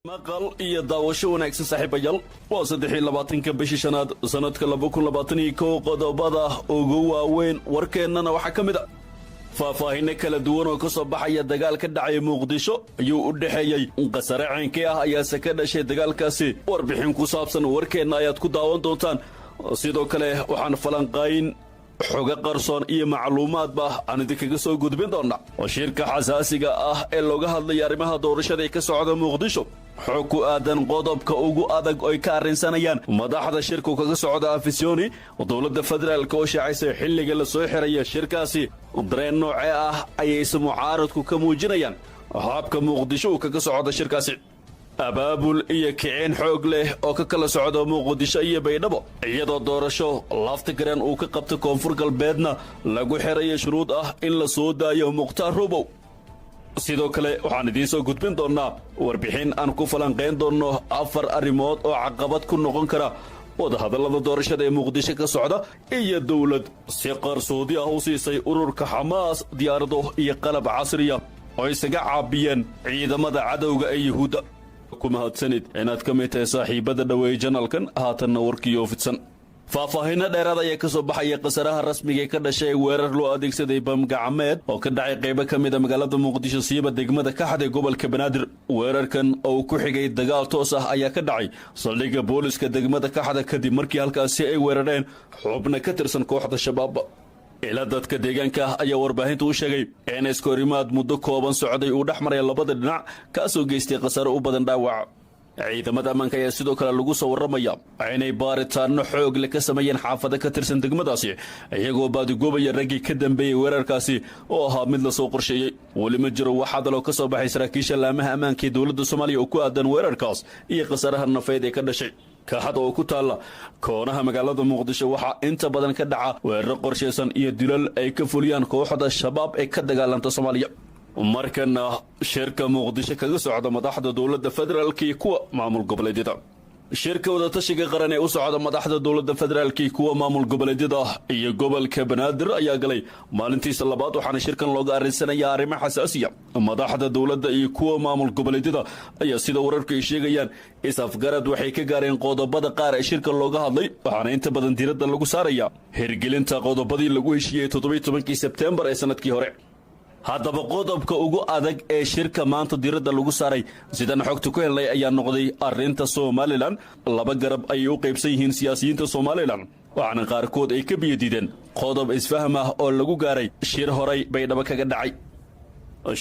maqal iyo daawasho wanaagsan saaxiibayaal waa 23 bishii shanaad sanadka 2021 qodobada ugu waaweyn warkeennana waxaa ka mid ah faahfaahin kala duwan oo ka soo baxaya dagaal ka dhacay Muqdisho ayuu u dhaxeeyay qasare ceenkii ah ayaa ka dhashay dagaalkaasi warbixin ku saabsan warkeenna ayaad ku daawan doontaan sidoo kale waxaan falanqayn xoga qarsoon iyo macluumaadba aan idinkaga soo gudbin doonaa shirka xasaasiga ah ee looga hadlay arrimaha doorashada ee ka socda Muqdisho xog ku aadan qodobka ugu adag oo ay ka arrinsanayaan madaxda shirku kaga socda afisyooni dowladda federaalka oo shaacisay xilliga la soo xiraya shirkaasi dareen noocee ah ayay mucaaradku ka muujinayaan habka Muqdisho kaga socda shirkaasi abaabul iyo kicin xoog leh oo ka kala socda Muqdisho iyo Baydhabo iyadoo doorasho lafta garan uu ka qabto koonfur galbeedna lagu xirayo shuruud ah in la soo daayo Muqtaar Robow sidoo kale waxaan idiin soo gudbin doonaa warbixin aan ku falanqeyn doono 4 arrimood oo caqabad ku noqon kara wadahadallada doorashada ee Muqdisho ka socda iyo dawlad si qarsoodi ah u siisay ururka Xamaas diyaarado iyo qalab casri ah oo isaga caabiyeen ciidamada cadawga ee Yahuuda kuma hadsanid inaad ka mid tahay saaxiibada dhaweey janalkan haatanna warkii oo fidsan faahfaahin dheeraad ah ka soo baxay qasaraha rasmiga ee ka dhashay weerar loo adeegsaday bam gacmeed oo ka dhacay qaybo ka mid ah magaalada Muqdisho siiba degmada ka xaday gobolka Banaadir weerarkan oo ku xigay dagaal toos ah ayaa ka dhacay saldhigga booliska degmada ka xada kadib markii halkaasi ay weerareen xubno ka tirsan kooxda shabaab ila dadka deegaanka ayaa warbaahinta u sheegay in iskorimaad muddo kooban socday uu dhaxmaray labada dhinac ka soo geystay qasaro u badan dhaawac ciidamada ammaanka ayaa sidoo kale lagu soo waramaya inay baaritaano xoog leh ka sameeyeen xaafado ka tirsan degmadaasi iyagoo baadigobaya raggii ka dambeeyay weerarkaasi oo ahaa mid la soo qorsheeyay weli ma jiro wax hadal oo ka soo baxay saraakiisha laamaha ammaanka ee dowladda Soomaaliya oo ku aadan weerarkaas iyo qasaraha nafeed ee ka dhashay kaaxada oo ku taala koonaha magaalada Muqdisho waxa inta badan ka dhaca weerar qorsheysan iyo dilal ay ka fuliyaan kooxda shabaab ee ka dagaalanta Soomaaliya markana shirka Muqdisho kaga socda madaxda dowladda federaalka iyo kuwa maamul goboleedyada shirka wada tashiga qaran ee u socda madaxda dowladda federaalka iyo kuwa maamul goboleedyada iyo gobolka Banaadir ayaa galay maalintiisa labaad waxaana shirkan looga arinsanayaa arrimo xasaasiya madaxda dowladda iyo kuwa maamul goboleedyada ayaa sida wararku ay sheegayaan isafgarad waxay ka gaareen qodobada qaar ee shirka looga hadlay waxaana inta badan diiradda lagu saarayaa hirgelinta qodobadii lagu heshiiyay 17 Sebtembar ee sanadkii hore haddaba qodobka ugu adag ee shirka maanta diiradda lagu saaray sidan xogta ku helay ayaa noqday arrinta Somaliland laba garab ay u qaybsan yihiin siyaasiyiinta Somaliland waxaana qaarkood ay ka biyadiideen qodob isfaham ah oo lagu gaaray shir horay Baydhabo kaga dhacay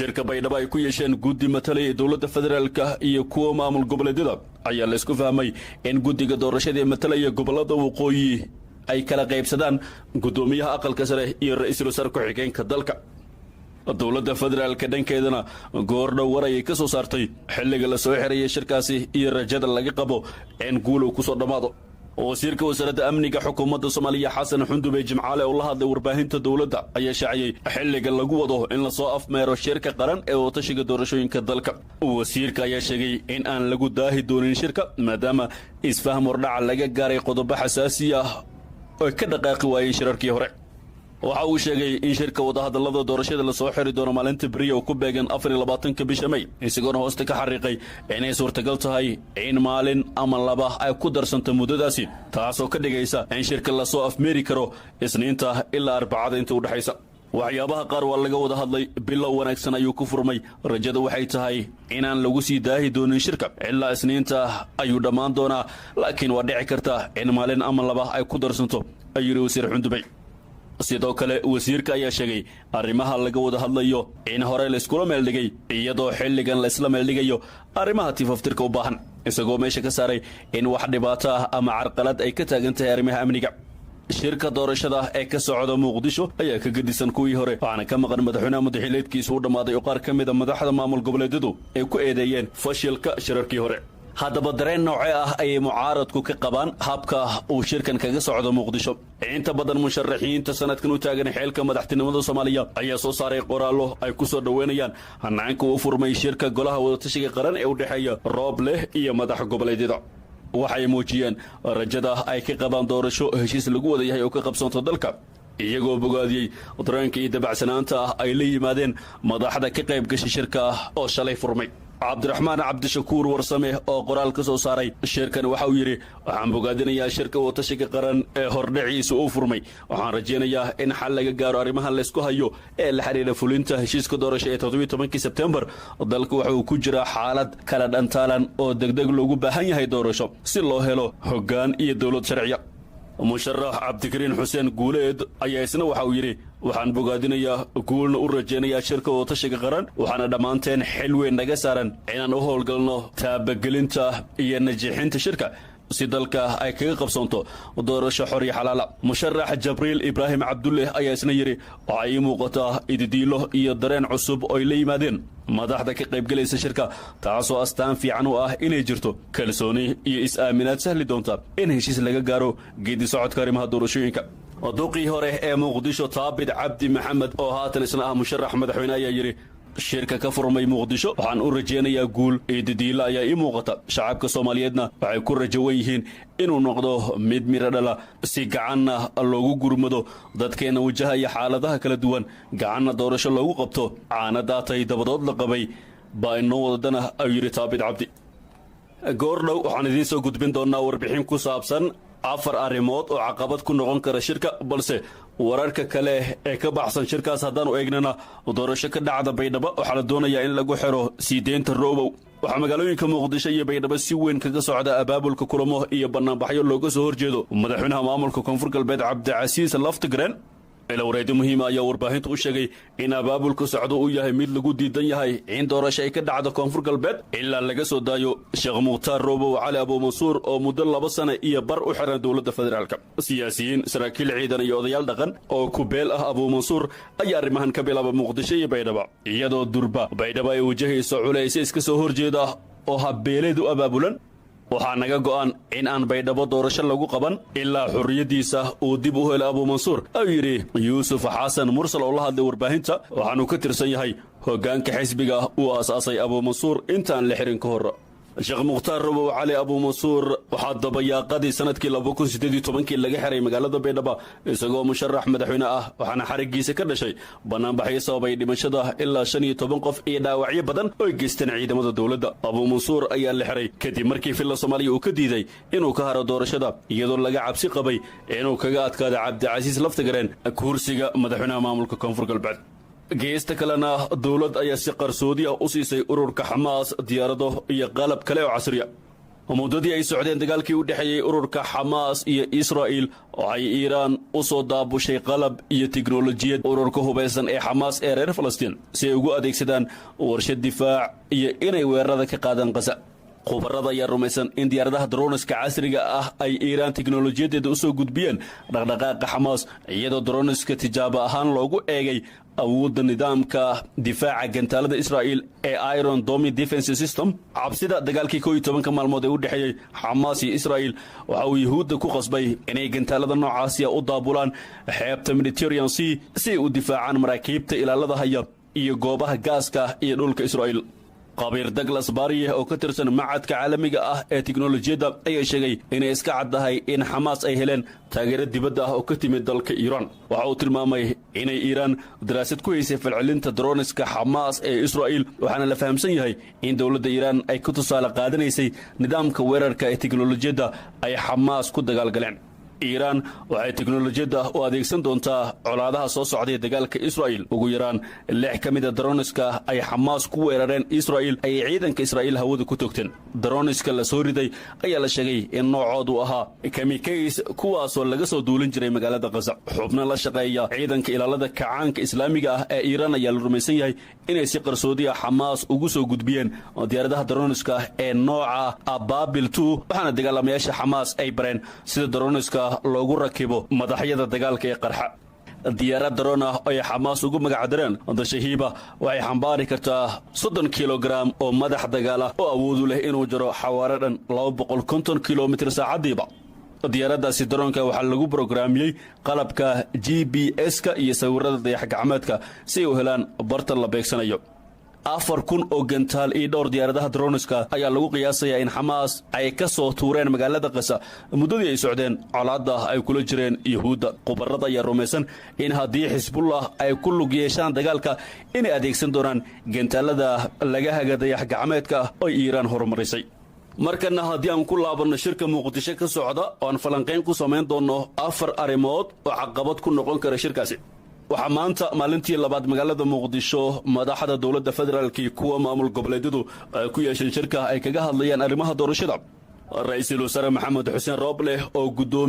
shirka Baydhabo ay ku yeesheen guddi matalay dowladda federaalka iyo kuwa maamul goboleedyada ayaa la isku fahmay in guddiga doorashada ee matalaya gobolada waqooyi ay kala qaybsadaan gudoomiyaha aqalka sare iyo ra'iisul wasaare ku-xigeenka dalka dowladda federaalka dhankeedana goordhow waray ka soo saartay xilliga la soo xirayay shirkaasi iyo rajada laga qabo in guul uu ku soo dhamaado wasiirka wasaaradda amniga xukuumadda Soomaaliya Xasan Xundube Jimcaale oo la hadlay warbaahinta dowladda ayaa shaaciyay xilliga lagu wado in la soo afmeero shirka qaran ee watashiga doorashooyinka dalka wasiirka ayaa sheegay in aan lagu daahi doonin shirka maadaama isfaham wardhac laga gaaray qodobo xasaasi ah oo ka dhaqaaqi waayay shirarkii hore waxa uu sheegay in shirka wadahadallada doorashada la soo xiri doono maalinta beri oo ku beegan 24 bisha May isagoona hoosta ka xariiqay inay suurtagal tahay in maalin ama laba ay ku darsanto muddadaasi taasoo ka dhigaysa in shirka la soo afmeeri karo Isniinta ilaa Arbacada inta u dhaxaysa waxyaabaha qaar waa laga wada hadlay bilow wanaagsan ayuu ku furmay rajada waxay tahay inaan lagu sii daahi doonin shirka ilaa Isniinta ayuu dhammaan doonaa laakiin waa dhici karta in maalin ama laba ay ku darsanto ayuu wasiir Xundube sidoo kale wasiirka ayaa sheegay arrimaha laga wada hadlayo in hore la iskula meel dhigay iyadoo xilligan la isla meel dhigayo arrimaha tifaftirka u baahan isagoo meesha ka saaray in wax dhibaato ah ama carqalad ay ka taagan tahay arrimaha amniga shirka doorashada ee ka socda Muqdisho ayaa ka gadisan kuwii hore waxaana ka maqan madaxweynaha madaxweyneedkiisa u dhamaaday oo qaar ka mid ah madaxda maamul goboleedyadu ay ku eedeeyeen fashilka shirarkii hore haddaba dareen noocee ah ayay mucaaradku ka qabaan habka uu shirkan kaga socdo Muqdisho inta badan musharaxiinta sanadkan u taagan xilka madaxtinimada Soomaaliya ayaa soo saaray qoraallo ay ku soo dhaweynayaan hanaanka uu furmay shirka golaha wadatashiga qaran ee u dhaxeeya Rooble iyo madax goboleedyada waxay muujiyeen rajada ay ka qabaan doorasho heshiis lagu wada yahay oo ka qabsanto dalka iyagoo bogaadiyay dareenka iyo dabacsanaanta ay la yimaadeen madaxda ka qayb gashay shirka oo shalay furmay cabdiraxmaan cabdishakuur warsame oo qoraal ka soo saaray shirkan waxa uu yidhi waxaan bogaadinayaa shirka watashiga qaran ee hordhaciisa uu furmay waxaan rajaynayaa in xal laga gaaro arrimaha laysku hayo ee la xidhiidha fulinta heshiiska doorasho ee 17 sebtembar dalku waxa uu ku jiraa xaalad kala dhantaalan oo degdeg loogu baahan yahay doorasho si loo helo hoggaan iyo dowlad sharciya musharax cabdikariin xuseen guuleed ayaa isna waxa uu yidhi waxaan bogaadinayaa guulna u rajaynayaa shirka watashiga qaran waxaana dhammaanteen xil weyn naga saaran inaan u howlgalno taabagelinta iyo najixinta shirka si dalka ay kaga qabsoonto doorasho xor iyo xalaala musharax jabriil ibraahim cabdulle ayaa isna yidhi waxaa ii muuqataa ididiilo iyo dareen cusub oo ay la yimaadeen madaxda ka qaybgelaysa shirka taasoo astaan fiican u ah inay jirto kalsooni iyo is-aaminaad sahli doonta in heshiis laga gaaro geedi socodka arrimaha doorashooyinka duqii hore ee muqdisho taabid cabdi maxamed oo haatan isna ah musharax madaxweyne ayaa yidhi shirka ka furmay muqdisho waxaan u rajaynayaa guul iyo didiilo ayaa ii muuqata shacabka soomaaliyeedna waxay ku rajawan yihiin inuu noqdo mid miro dhala si gacanna loogu gurmado dadkeenna wajahaya xaaladaha kala duwan gacanna doorasho loogu qabto caana daatay dabadood la qabay baa inoo wadadana ayuu yidhi taabid cabdi goordhow waxaan idiin soo gudbin doonnaa warbixin ku saabsan 4 arrimood oo caqabad ku noqon kara shirka balse wararka kale ee ka baxsan shirkaas haddaanu eegnana doorasho ka dhacda baydhabo waxaa la doonayaa in lagu xiro sii deynta roobow waxaa magaalooyinka muqdisho iyo baydhabo si weyn kaga socda abaabulka kulamo iyo bannaanbaxyo looga soo horjeedo madaxweynaha maamulka koonfur galbeed cabdicasiis laftigreen ilowreedi muhiima ayaa warbaahinta u sheegay in abaabulka socdo uu yahay mid lagu diidan yahay in doorasho ay ka dhacdo koonfur galbeed ilaa laga soo daayo sheekh mukhtaar roobow cali abuumansuur oo muddo 2 sano iyo bar u xiran dowladda federaalka siyaasiyiin saraakiil ciidan iyo odayaal dhaqan oo ku beel ah abuumansuur ayaa arrimahan ka bilaaba muqdisho iyo baydhabo iyadoo durba baydhabo ay wajahayso culays iska soo horjeeda oo habbeeleed u abaabulan waxaa naga go'an in aan baydhabo doorasho lagu qaban ilaa xorriyaddiisa uu dib u helo abuumansuur ayuu yidhi yuusuf xasan mursal oo la hadlay warbaahinta waxaanuu ka tirsan yahay hoggaanka xisbiga uu aasaasay abuumansuur intaan la xirin ka hor sheekh mukhtaar roobow cali abuumansuur waxaa dabayaaqadii sanadkii 2018 laga xiray magaalada baydhabo isagoo musharax madaxweyne ah waxaana xarigiisa ka dhashay bannaanbaxyo sababay dhimashada ilaa 15 qof iyo dhaawacyo badan oo geysteen ciidamada dowladda abuumansuur ayaa la xiray kadib markii filla soomaaliya uu ka diiday inuu ka haro doorashada iyadoo laga cabsi qabay inuu kaga adkaado cabdicasiis laftigareen kursiga madaxweynaha maamulka koonfur galbeed geesta kalena dowlad ayaa si qarsoodi ah u siisay ururka xamaas diyaarado iyo qalab kale oo casriya muddadii ay socdeen dagaalkii u dhexeeyey ururka xamaas iyo israa'il waxay iiraan u soo daabushay qalab iyo tiknolojiyad ururka hubaysan ee xamaas ee reer falastiin si ay ugu adeegsadaan warshad difaac iyo inay weerarada ka qaadaan qasa khubarada ayaa rumaysan in diyaaradaha droniska casriga ah ay iiraan tiknolojiyadeeda u soo gudbiyeen dhaqdhaqaaqa xamaas iyadoo droniska tijaabo ahaan loogu eegay awoodda nidaamka difaaca gantaalada israa'il ee iron domi defense system cabsida dagaalkii 11 maalmood ee u dhexeeyey xamaas iyo israa'il waxa uu yuhuudda ku qasbay inay gantaalada noocaasiya u daabulaan xeebta mediterranean sea si ay u difaacaan maraakiibta ilaalada haya iyo goobaha gaaska iyo dhulka israa'il qabiir Douglas Bariye oo ka tirsan macadka caalamiga ah ee tiknolojiyadda ayaa sheegay inay iska caddahay in xamaas ay heleen taageero dibadda ah oo ka timid dalka Iiraan waxa uu tilmaamay inay Iiraan daraasad ku haysay falcelinta droniska xamaas ee Israa'il waxaana la fahamsan yahay in dowladda Iiraan ay ku tusaale qaadanaysay nidaamka weerarka ee tiknolojiyadda ay xamaas ku dagaalgaleen Iiraan waxay tiknolojiyadda u adeegsan doontaa colaadaha soo socday dagaalka Israa'il ugu yaraan 6 ka mid ah droniska ay xamaas ku weerareen Israa'il ay ciidanka Israa'il hawada ku toogteen droniska la soo riday ayaa la sheegay in noocoodu ahaa kamikaze kuwaasoo laga soo duulin jiray magaalada Gaza xubno la shaqeeya ciidanka ilaalada kacaanka islaamiga ah ee Iiraan ayaa la rumaysan yahay inay si qarsoodi ah xamaas ugu soo gudbiyeen diyaaradaha droniska ee nooca Ababil 2 waxaana dagaalamayaasha xamaas ay bareen sida droniska loogu rakibo madaxyada dagaalka ee qarxa diyaarad drone ah oo xamaas ugu magac dareen dashahiiba waxay xambaari kartaa 30 kilogram oo madax dagaal ah oo awood u leh inuu jaro xawaare dhan 250 kilomitir saacadiiba diyaaradaasi daroonka waxaa lagu programiyey qalabka GPS-ka iyo sawirada dayax gacmeedka si ay u helaan barta la beegsanayo 4,000 oo gantaal iyo dhowr diyaaradaha droniska ayaa lagu qiyaasayaa in xamaas ay ka soo tuureen magaalada qasa muddadii ay socdeen colaadda ay kula jireen yuhuudda khubarada ayaa rumaysan in haddii xisbullah ay ku lug yeeshaan dagaalka inay adeegsan doonaan gantaalada laga haga dayax gacmeedka oo iiraan horumarisay markana haddii aan ku laabanno shirka muqdisho ka socda oo aan falanqayn ku samayn doonno 4 arrimood oo caqabad ku noqon kara shirkaasi waxaa maanta maalintii labaad magaalada muqdisho madaxda dowladda federaalk iyo kuwa maamul goboleedyadu ay ku yeesheen shirka ay kaga hadlayaan arrimaha doorashada ra'iisul wasaare maxamed xuseen rooble oo gudoomiye